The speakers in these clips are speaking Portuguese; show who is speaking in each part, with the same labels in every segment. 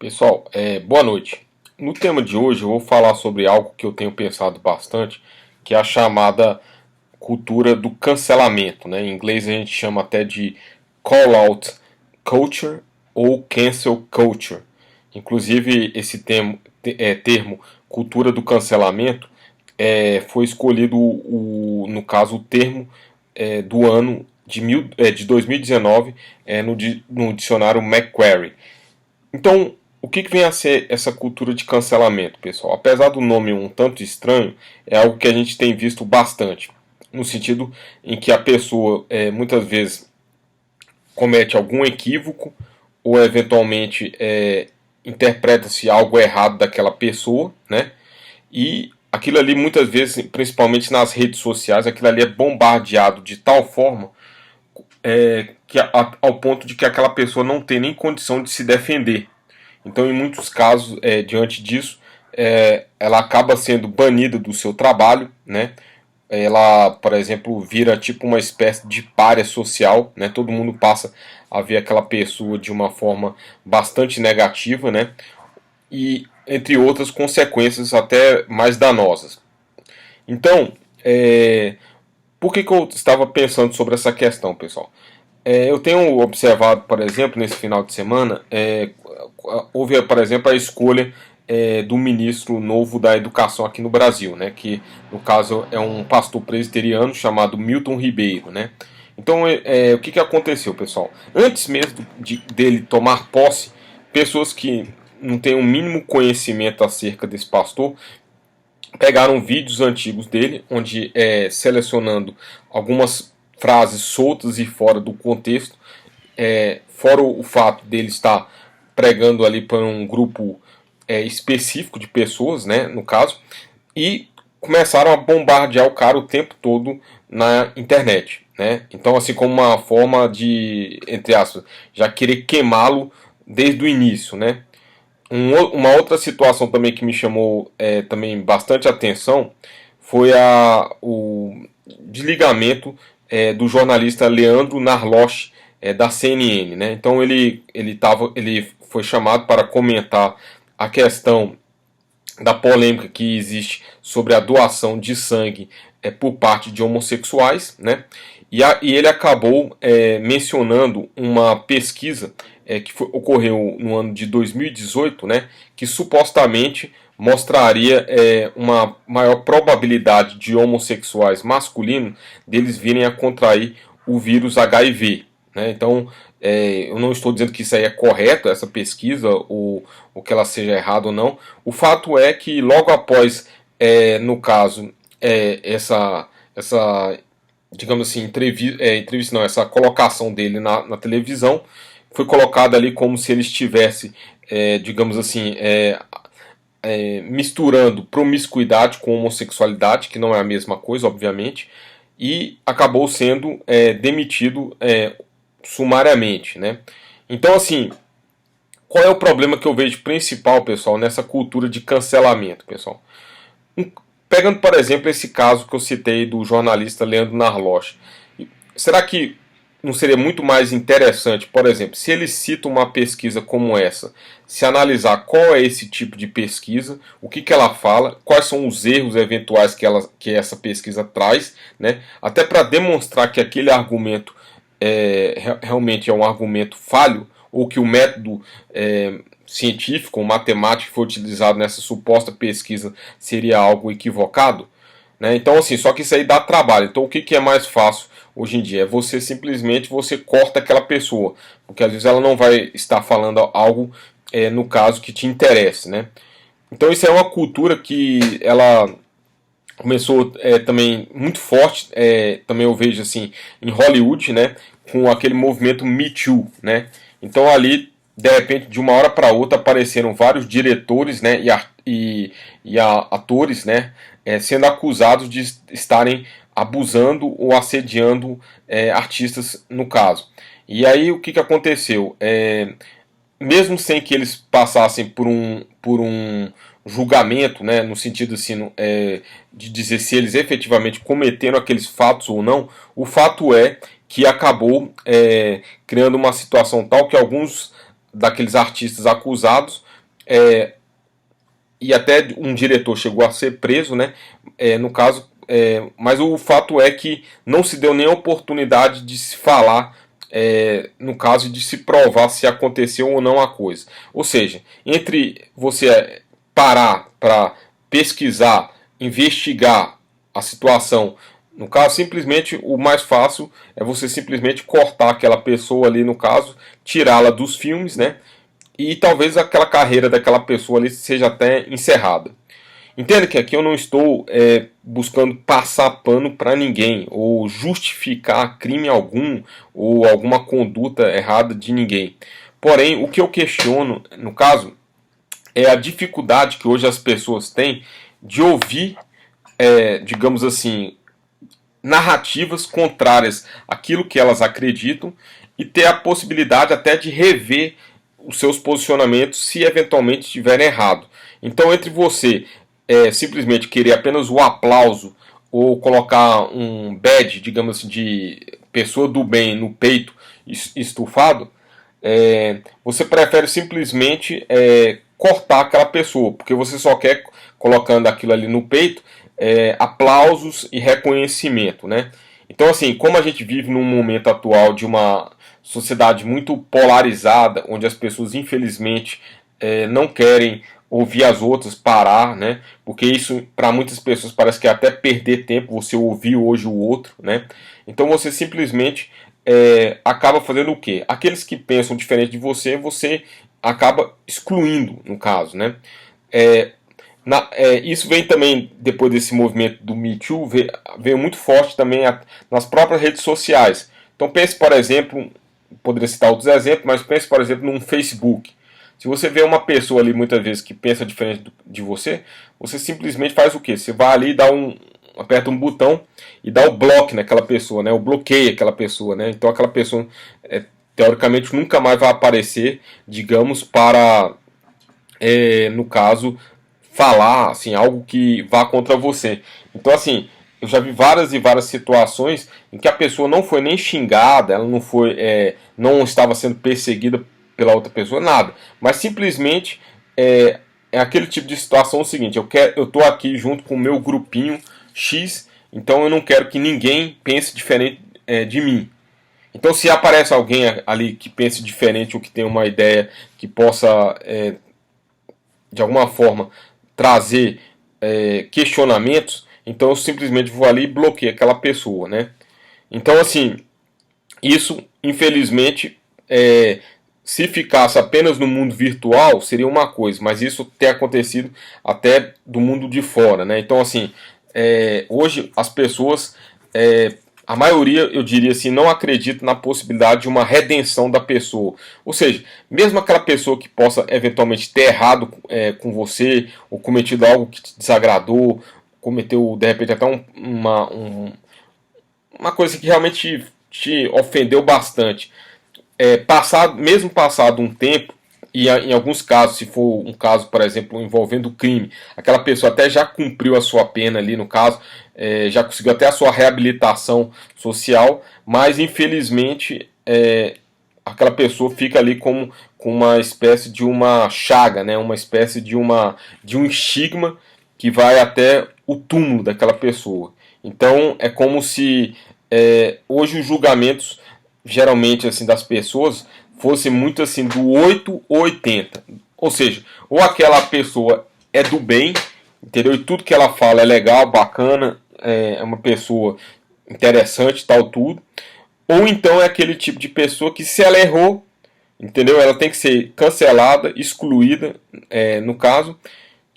Speaker 1: Pessoal, boa noite. No tema de hoje eu vou falar sobre algo que eu tenho pensado bastante, que é a chamada cultura do cancelamento, né? Em inglês a gente chama até de call-out culture ou cancel culture. Inclusive esse termo cultura do cancelamento foi escolhido, no caso, o termo do ano de 2019 no dicionário Macquarie. Então, o que vem a ser essa cultura de cancelamento, pessoal? Apesar do nome um tanto estranho, é algo que a gente tem visto bastante, no sentido em que a pessoa muitas vezes comete algum equívoco ou eventualmente interpreta-se algo errado daquela pessoa, né? E aquilo ali muitas vezes, principalmente nas redes sociais, aquilo ali é bombardeado de tal forma ao ponto de que aquela pessoa não tem nem condição de se defender. Então, em muitos casos, diante disso, ela acaba sendo banida do seu trabalho, né? Ela, por exemplo, vira tipo uma espécie de pária social, né? Todo mundo passa a ver aquela pessoa de uma forma bastante negativa, né? E entre outras consequências até mais danosas. Então, por que eu estava pensando sobre essa questão, pessoal? Eu tenho observado, por exemplo, nesse final de semana, houve, por exemplo, a escolha do ministro novo da Educação aqui no Brasil, né, que no caso é um pastor presbiteriano chamado Milton Ribeiro, né. Então, o que aconteceu, pessoal? Antes mesmo dele tomar posse, pessoas que não têm o mínimo conhecimento acerca desse pastor pegaram vídeos antigos dele, onde selecionando algumas frases soltas e fora do contexto, fora o fato dele estar pregando ali para um grupo específico de pessoas, né, no caso, e começaram a bombardear o cara o tempo todo na internet, né? Então, assim, como uma forma de, entre aspas, já querer queimá-lo desde o início, né? Uma outra situação também que me chamou também bastante atenção foi o desligamento do jornalista Leandro Narloch, da CNN, né? Então ele foi chamado para comentar a questão da polêmica que existe sobre a doação de sangue por parte de homossexuais, né? E ele acabou mencionando uma pesquisa ocorreu no ano de 2018, né? Que supostamente mostraria uma maior probabilidade de homossexuais masculinos deles virem a contrair o vírus HIV, né? Então, eu não estou dizendo que isso aí é correto, essa pesquisa, ou que ela seja errada ou não. O fato é que logo após, no caso, essa digamos assim, entrevista não, essa colocação dele na televisão, foi colocada ali como se ele estivesse, digamos assim, misturando promiscuidade com homossexualidade, que não é a mesma coisa, obviamente, e acabou sendo demitido sumariamente, né? Então, assim, qual é o problema que eu vejo principal, pessoal, nessa cultura de cancelamento, pessoal? Pegando, por exemplo, esse caso que eu citei do jornalista Leandro Narloch, será que não seria muito mais interessante, por exemplo, se ele cita uma pesquisa como essa, se analisar qual é esse tipo de pesquisa, o que ela fala, quais são os erros eventuais que essa pesquisa traz, né? Até para demonstrar que aquele argumento realmente é um argumento falho, ou que o método científico ou matemático que foi utilizado nessa suposta pesquisa seria algo equivocado, né? Então, assim, só que isso aí dá trabalho. Então, o que é mais fácil hoje em dia? É você simplesmente corta aquela pessoa, porque às vezes ela não vai estar falando algo, no caso, que te interesse, né? Então, isso é uma cultura que ela começou também muito forte, também eu vejo assim, em Hollywood, né? Com aquele movimento Me Too, né? Então, ali, de repente, de uma hora para outra, apareceram vários diretores, né? E atores, né? Sendo acusados de estarem abusando ou assediando artistas no caso. E aí o que aconteceu? Mesmo sem que eles passassem por um julgamento, né, no sentido assim, de dizer se eles efetivamente cometeram aqueles fatos ou não, o fato é que acabou criando uma situação tal que alguns daqueles artistas acusados e até um diretor chegou a ser preso, né? No caso, mas o fato é que não se deu nem a oportunidade de se falar, no caso de se provar se aconteceu ou não a coisa. Ou seja, entre você parar para pesquisar, investigar a situação, no caso, simplesmente o mais fácil é você simplesmente cortar aquela pessoa ali, no caso, tirá-la dos filmes, né? E talvez aquela carreira daquela pessoa ali seja até encerrada. Entenda que aqui eu não estou buscando passar pano para ninguém ou justificar crime algum ou alguma conduta errada de ninguém. Porém, o que eu questiono, no caso, é a dificuldade que hoje as pessoas têm de ouvir, digamos assim, narrativas contrárias àquilo que elas acreditam e ter a possibilidade até de rever os seus posicionamentos se eventualmente estiverem errado. Então, entre você simplesmente querer apenas o aplauso ou colocar um badge, digamos assim, de pessoa do bem no peito estufado, você prefere simplesmente cortar aquela pessoa, porque você só quer, colocando aquilo ali no peito, aplausos e reconhecimento, né? Então, assim, como a gente vive num momento atual de uma sociedade muito polarizada, onde as pessoas, infelizmente, não querem ouvir as outras, parar, né? Porque isso, para muitas pessoas, parece que é até perder tempo você ouvir hoje o outro, né? Então, você simplesmente acaba fazendo o quê? Aqueles que pensam diferente de você, você acaba excluindo, no caso, né? Isso vem também, depois desse movimento do Me Too, veio muito forte também nas próprias redes sociais. Então pense, por exemplo, poderia citar outros exemplos, mas pense, por exemplo, num Facebook. Se você vê uma pessoa ali, muitas vezes, que pensa diferente de você, você simplesmente faz o quê? Você vai ali e aperta um botão e dá o bloco naquela pessoa, né? O bloqueia aquela pessoa, né? Então aquela pessoa, teoricamente, nunca mais vai aparecer, digamos, para, no caso, falar assim algo que vá contra você. Então assim, eu já vi várias e várias situações em que a pessoa não foi nem xingada, ela não foi, não estava sendo perseguida pela outra pessoa, nada, mas simplesmente é aquele tipo de situação o seguinte: eu tô aqui junto com o meu grupinho X, então eu não quero que ninguém pense diferente de mim. Então, se aparece alguém ali que pense diferente ou que tenha uma ideia que possa, de alguma forma, trazer questionamentos, então eu simplesmente vou ali e bloqueio aquela pessoa, né? Então, assim, isso, infelizmente, se ficasse apenas no mundo virtual, seria uma coisa, mas isso tem acontecido até do mundo de fora, né? Então, assim, hoje as pessoas, a maioria, eu diria assim, não acredita na possibilidade de uma redenção da pessoa. Ou seja, mesmo aquela pessoa que possa eventualmente ter errado com você, ou cometido algo que te desagradou, cometeu de repente até uma coisa que realmente te ofendeu bastante. Mesmo passado um tempo, e em alguns casos, se for um caso, por exemplo, envolvendo crime, aquela pessoa até já cumpriu a sua pena ali, no caso, já conseguiu até a sua reabilitação social, mas infelizmente aquela pessoa fica ali com uma espécie de uma chaga, né? Uma espécie de um estigma que vai até o túmulo daquela pessoa. Então é como se hoje os julgamentos geralmente assim das pessoas fosse muito assim do 8 ou 80. Ou seja, ou aquela pessoa é do bem, entendeu? E tudo que ela fala é legal, bacana, é uma pessoa interessante, tal tudo. Ou então é aquele tipo de pessoa que se ela errou, entendeu? Ela tem que ser cancelada, excluída, no caso.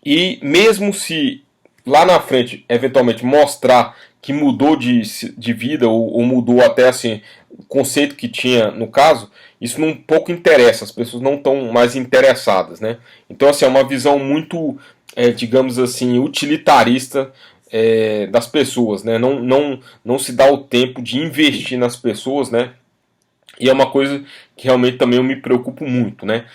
Speaker 1: E mesmo se lá na frente, eventualmente, mostrar que mudou de vida ou mudou até assim o conceito que tinha no caso, isso não pouco interessa, as pessoas não estão mais interessadas, né? Então, assim, é uma visão muito, digamos assim, utilitarista das pessoas, né? Não se dá o tempo de investir nas pessoas, né? E é uma coisa que realmente também eu me preocupo muito, né?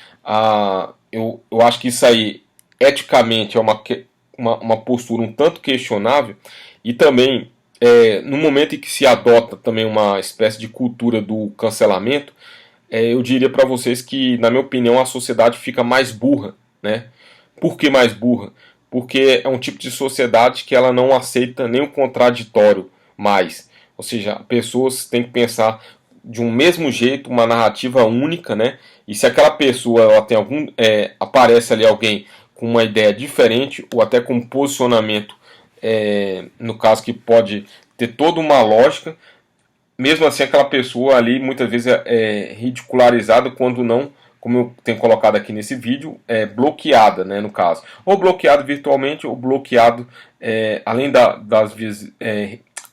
Speaker 1: Eu acho que isso aí, eticamente, é uma postura um tanto questionável, e também, no momento em que se adota também uma espécie de cultura do cancelamento, eu diria para vocês que, na minha opinião, a sociedade fica mais burra, né? Por que mais burra? Porque é um tipo de sociedade que ela não aceita nem o contraditório mais. Ou seja, pessoas têm que pensar de um mesmo jeito, uma narrativa única, né? E se aquela pessoa ela tem aparece ali alguém com uma ideia diferente ou até com um posicionamento, no caso que pode ter toda uma lógica, mesmo assim aquela pessoa ali muitas vezes é ridicularizada, quando não, como eu tenho colocado aqui nesse vídeo, é bloqueada, né, no caso. Ou bloqueado virtualmente, ou bloqueado, além das vias,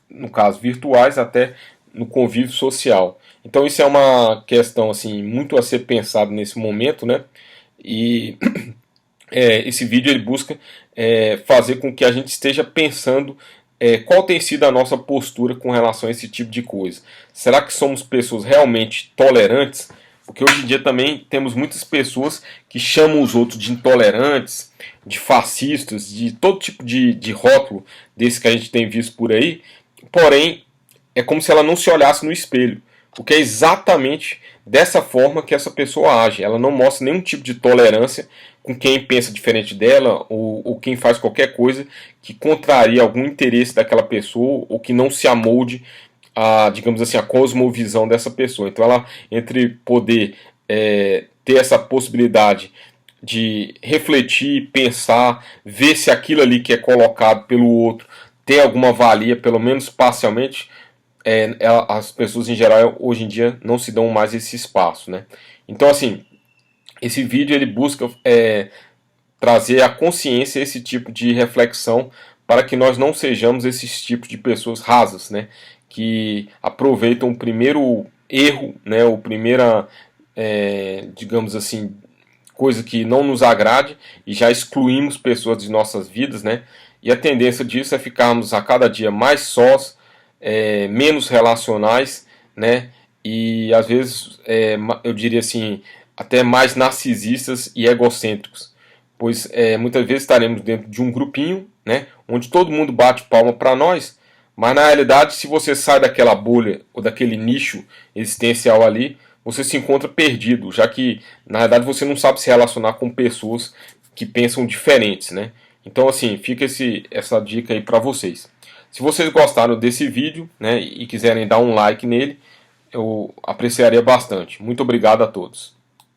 Speaker 1: no caso, virtuais, até no convívio social. Então isso é uma questão assim muito a ser pensado nesse momento, né? E esse vídeo ele busca fazer com que a gente esteja pensando qual tem sido a nossa postura com relação a esse tipo de coisa. Será que somos pessoas realmente tolerantes? Porque hoje em dia também temos muitas pessoas que chamam os outros de intolerantes, de fascistas, de todo tipo de rótulo desse que a gente tem visto por aí. Porém, é como se ela não se olhasse no espelho. Porque é exatamente dessa forma que essa pessoa age. Ela não mostra nenhum tipo de tolerância com quem pensa diferente dela, ou quem faz qualquer coisa que contraria algum interesse daquela pessoa, ou que não se amolde a, digamos assim, a cosmovisão dessa pessoa. Então ela, entre poder ter essa possibilidade de refletir, pensar, ver se aquilo ali que é colocado pelo outro tem alguma valia, pelo menos parcialmente, as pessoas em geral hoje em dia não se dão mais esse espaço, né? Então assim, esse vídeo ele busca trazer à consciência esse tipo de reflexão para que nós não sejamos esses tipos de pessoas rasas, né? Que aproveitam o primeiro erro, né? O primeira, digamos assim, coisa que não nos agrade e já excluímos pessoas de nossas vidas, né? E a tendência disso é ficarmos a cada dia mais sós, menos relacionais, né? E às vezes, eu diria assim, até mais narcisistas e egocêntricos, pois muitas vezes estaremos dentro de um grupinho, né? Onde todo mundo bate palma para nós, mas na realidade, se você sai daquela bolha ou daquele nicho existencial ali, você se encontra perdido, já que na verdade você não sabe se relacionar com pessoas que pensam diferentes, né? Então assim, fica essa dica aí para vocês. Se vocês gostaram desse vídeo, né, e quiserem dar um like nele, eu apreciaria bastante. Muito obrigado a todos.